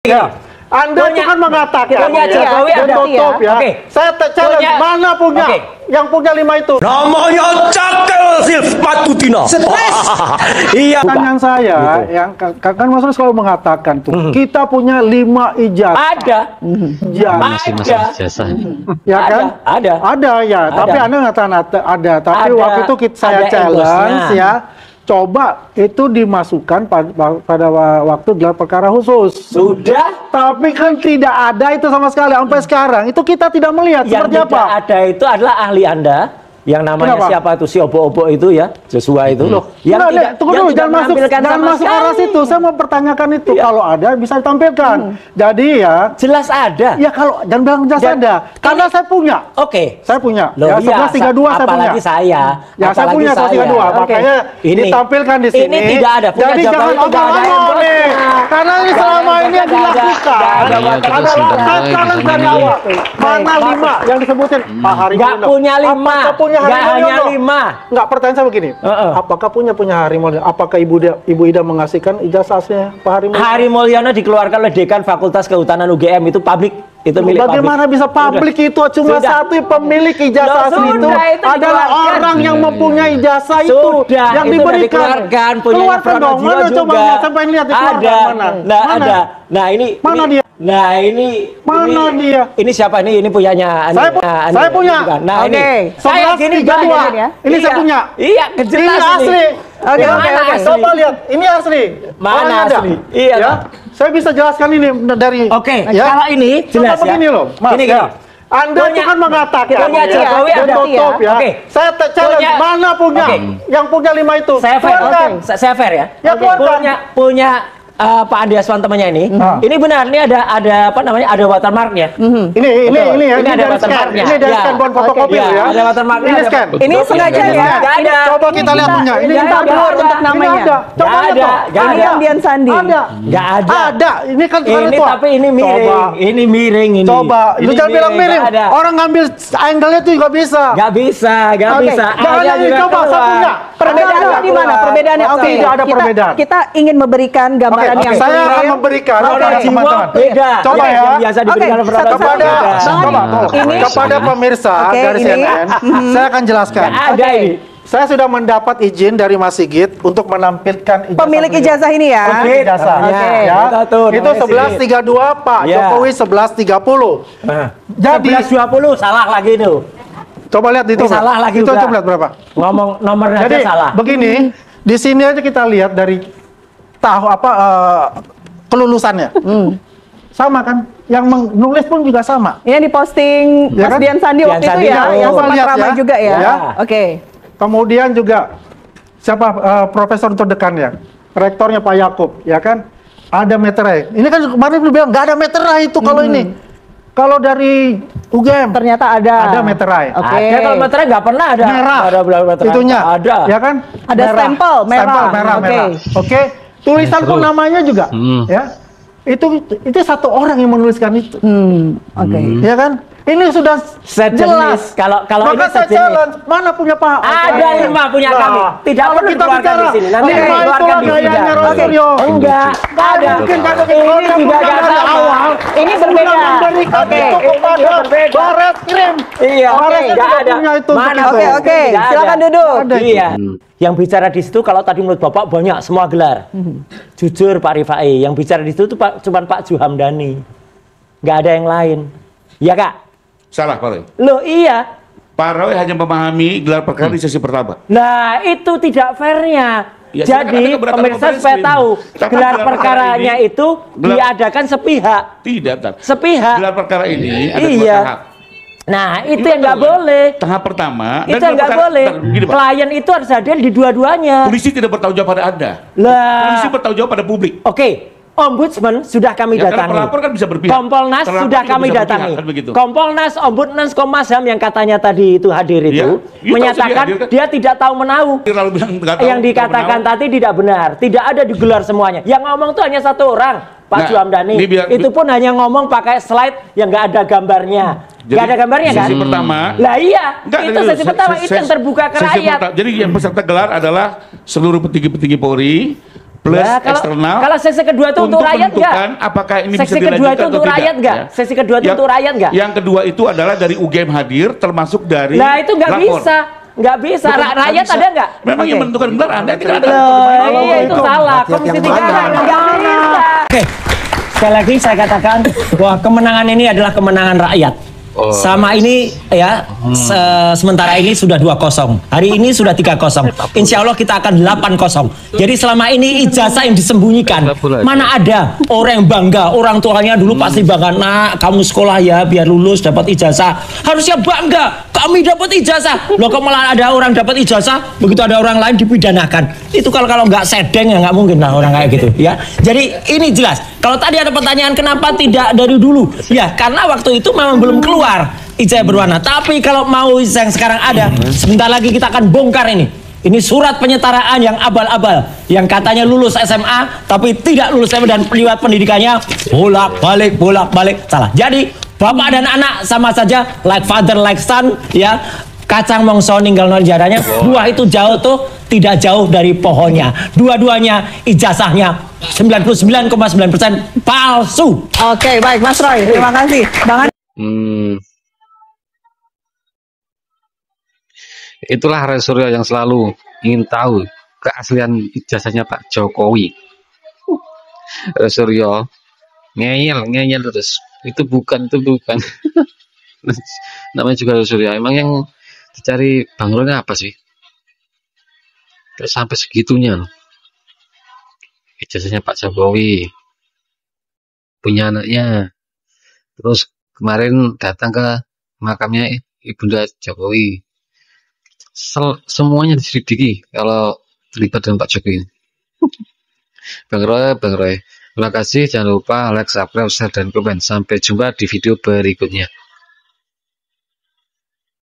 Ya, Anda itu kan mengatakan Jokowi dan tutup ya. Oke. Saya challenge mana punya yang punya 5 itu. Namanya Cakil Silvatutina. Iya. Pertanyaan saya gitu. yang kan Mas Ros selalu mengatakan tuh kita punya 5 ijazah. Ada. Jasa. Ya kan? Ada ya. Ada. Tapi Anda ngatakan ada. Tapi Ada. waktu itu saya Ada challenge endosnya. ya. Coba itu dimasukkan pada waktu gelar perkara khusus. Sudah. Tapi kan tidak ada itu sama sekali sampai sekarang. Itu kita tidak melihat Yang seperti tidak apa. ada itu adalah ahli Anda yang namanya Kenapa? siapa itu si obo-obo itu ya, Joshua itu loh. Yang tidak, tunggu dulu, jangan masuk arah sekali. situ. Saya mau pertanyakan itu. Iya. Kalau ada bisa ditampilkan. Jadi ya, Jelas ada. ya kalau jangan bilang jelas Dan ada. Karena ini- saya punya. Oke. Saya punya. Loh, Ya, iya, 1132 saya punya. apalagi saya. Ya, saya Apalagi punya 1132. Oke. Makanya Ini- ditampilkan di sini. Ini tidak ada. Punya Jadi Jokowi jangan itu nggak ada omong-omong nih. endorse-nya. Karena ini Nggak selama ada ini yang endorse-nya, dilakukan nggak ada adalah challenge dari awal. Mana 5 yang disebutin? Pak Hari Nggak Mulyono. punya 5. Apakah punya Hari Nggak hanya Mulyono? 5. Enggak, pertanyaan saya begini. Apakah punya Hari Mulyono? Apakah Ibu Ida mengasihkan ijazah aslinya Pak Hari Mulyono? Hari Mulyono dikeluarkan oleh Dekan Fakultas Kehutanan UGM, itu publik, itu milik Bagaimana publik. bisa publik itu cuma Sudah. satu pemilik ijazah Loh, asli itu sudah, itu adalah dikeluarkan. orang yang mempunyai ijazah itu Sudah, yang itu udah diberikan. dikeluarkan, punya Keluarkan dong, mana coba lihat, saya pengen lihat dikeluarkan ada. mana. Nah, Mana? ada. Nah, ini Mana dia? Nah, ini Mana dia? Ini siapa nih? Ini punyanya Saya punya. Nah, Oke. ini. Saya gini 1132. Ini saya punya. Iya, Ini jelas asli. Oke, Ya, oke. Coba lihat, ini asli. Mana Orangnya ada. asli? Iya, Ya. Pak. Saya bisa jelaskan ini dari. Oke, ya. kalau ini jelas Coba ya. begini loh, Mas. Gini, ya. gini. Anda itu kan mengatakan punya Jokowi dan ada. tutup ya. Oke. Saya challenge Punya- mana punya Oke. yang punya 5 itu. Saya fair, Keluarkan. saya fair ya. Ya, keluarkan. Punya Pak Andi Aswan temannya ini. Ini benar, ini ada apa namanya? Ada watermarknya. Ini ya. Ini ada dari scan. watermarknya. Ini dari Ya. scan bon fotokopi Oke. ya. Ada watermarknya. Ini ada- scan. Ini sengaja ya? Nggak ada. Coba kita lihat punya. Ini Nggak kita ada. blur untuk Ini namanya. ada. Coba Nggak lihat ada. dong. Nggak Ini ada. Ambian Sandi. Ada. Nggak ada. Ada. Ini kan kemarin Ini tua. tapi ini miring. Coba. Ini miring ini. Coba. Lu Ini jangan bilang miring. nggak ada. Orang ngambil angle-nya tuh juga bisa. Nggak bisa, nggak Oke. bisa. Jangan Aja ini juga coba saya keluar. punya. Perbedaannya Ada. di mana? Perbedaannya Oke, oke. tidak ada perbedaan. Kita ingin memberikan gambaran Oke, yang saya clear. akan memberikan Oke. kepada teman-teman. Beda. Coba ya. Yang biasa diberikan Oke, oleh satu-satu. Kepada Bang Andi, ini kepada pemirsa Oke, dari ini. CNN, saya akan jelaskan. Nggak ada Oke. ini. Saya sudah mendapat izin dari Mas Sigit untuk menampilkan ijazah Pemilik beliau. ijazah ini ya. Pemilik ijazah. Oke. Ya. Betul, tuh, Itu namanya 1132 Pak Ya. Jokowi 1130. Jadi 1120 salah lagi itu. coba lihat itu. Ini salah lagi itu juga. coba lihat berapa. Ngomong nomornya aja Jadi salah. begini, di sini aja kita lihat dari kelulusannya. Sama kan? Yang menulis pun juga sama. Ini yang diposting Ya Mas kan? Dian Sandi Dian waktu itu Sandi ya, tahu. yang Coba sempat lihat ramai ya. juga ya. Ya. Oke. Kemudian juga siapa profesor untuk dekannya, rektornya Pak Yakub, ya kan? Ada meterai. Ini kan kemarin lu bilang nggak ada meterai itu kalau ini. Kalau dari UGM Ternyata ada. ada meterai. Oke. Ada kalau meterai nggak pernah ada. Merah. Nggak ada meterai. Itunya. Ada. Ya kan? Ada stempel merah. Stempel merah, Oke. merah. Oke. Tulisan pun namanya juga. Ya. Itu satu orang yang menuliskan itu. Oke. Ya kan? Ini sudah Sejenis. jelas. Kalau ini Maka saya sejenis. challenge, mana punya Pak? Ada 5 punya Nah, kami. Tidak kalau perlu kita dikeluarkan bicara di sini. Nanti 5 dikeluarkan itulah di gayanya sidang. Roy Suryo. Enggak ada. Mungkin kagak Ini dikeluarkan juga bukan nggak dari sama. awal. Ini Sudah berbeda. memberikan Oke. itu kepada berbeda. Baret Krim. Iya. Baret Nggak tidak ada. punya itu. Mana? untuk Oke, itu. oke. Tidak ada. Silakan duduk. Ada. Iya. Yang bicara di situ kalau tadi menurut Bapak banyak semua gelar. Jujur Pak Rifai, yang bicara di situ tuh cuma Pak Juhamdani. Nggak ada yang lain. Iya Kak? Salah Pak Roy. Loh iya. Pak Roy hanya memahami gelar perkara di sesi pertama. Nah itu tidak fairnya. Ya, Jadi silakan, ada pemirsa keberatan supaya Barreskrim. tahu Tapi gelar gelar perkaranya perkara ini- itu gelar- diadakan sepihak. Tidak, Tan. Sepihak. Gelar perkara ini ada dua Iya. tahap. Nah itu Ini yang nggak betul, kan? boleh. Tahap pertama Itu dan yang nggak gelar boleh. perkara- Gini, Pak. Klien itu harus hadir di dua-duanya. Polisi tidak bertanggung jawab pada Anda. Lah. Polisi bertanggung jawab pada publik. Oke. Ombudsman sudah kami Ya, karena datangi. pelapor kan bisa berpihak. Kompolnas Terlapor sudah juga kami bisa datangi. berpihak, kan begitu. Kompolnas, Ombudsman, Komnas HAM yang katanya tadi itu hadir itu Iya. Dia tahu menyatakan sedia hadir, kan? dia tidak tahu menahu. Lalu bilang nggak tahu, Yang nggak dikatakan menahu. tadi tidak benar. Tidak ada digelar semuanya. Yang ngomong tuh hanya satu orang, Pak Nah, Juhamdani. ini biar- Itu pun hanya ngomong pakai slide yang nggak ada gambarnya. Nggak ada gambarnya kan? Sesi pertama. Lah iya, Enggak, itu sesi pertama itu yang terbuka ke sesi rakyat. Jadi yang peserta gelar adalah seluruh petinggi-petinggi Polri, plus Nah, eksternal. kalau sesi kedua itu untuk rakyat nggak? menentukan apakah ini Sesi bisa kedua dilanjutkan itu atau untuk tidak. rakyat nggak? ya. Sesi kedua itu untuk rakyat nggak? Yang kedua itu adalah dari UGM hadir, termasuk dari Nah itu nggak lapor. bisa. Nggak bisa. Bukan, nggak Rakyat bisa. ada nggak? Memang yang menentukan benar Anda tidak ada. Loh, iya itu salah. rakyat Komisi yang 3 mana? nggak bisa. Oke, sekali lagi saya katakan bahwa kemenangan ini adalah kemenangan rakyat. Sama ini ya sementara ini sudah 2-0. Hari ini sudah 3-0. Insya Allah kita akan 8-0. Jadi selama ini ijazah yang disembunyikan. Mana ada orang yang bangga, orang tuanya dulu pasti bangga, nak kamu sekolah ya biar lulus dapat ijazah. Harusnya bangga, kami dapat ijazah. Loh kok malah ada orang dapat ijazah, begitu ada orang lain dipidanakan. Itu kalau nggak sedeng ya nggak mungkin lah orang kayak gitu ya. Jadi ini jelas. Kalau tadi ada pertanyaan kenapa tidak dari dulu? Ya karena waktu itu memang belum keluar ijazah berwarna. Tapi kalau mau ijazah yang sekarang ada, sebentar lagi kita akan bongkar ini. Ini surat penyetaraan yang abal-abal, yang katanya lulus SMA tapi tidak lulus SMA dan liwat pendidikannya bolak-balik salah. Jadi bapak dan anak sama saja, like father like son ya. Kacang mongso ninggal non jaranya, buah itu jauh tuh tidak jauh dari pohonnya. Dua-duanya ijazahnya 99,9% palsu. Oke, baik Mas Roy, terima kasih. Bang Itulah Ray Suryo yang selalu ingin tahu keaslian ijazahnya Pak Jokowi. Ray Suryo ngeyel terus. Itu bukan. Namanya juga Ray Suryo. Emang yang dicari Bang Roy apa sih? Terus sampai segitunya loh. Ijazahnya Pak Jokowi punya anaknya. Terus kemarin datang ke makamnya Ibunda Jokowi. Semuanya diselidiki kalau terlibat dengan Pak Jokowi. Bang Roy, terima kasih. Jangan lupa like, subscribe, share, dan komen. Sampai jumpa di video berikutnya.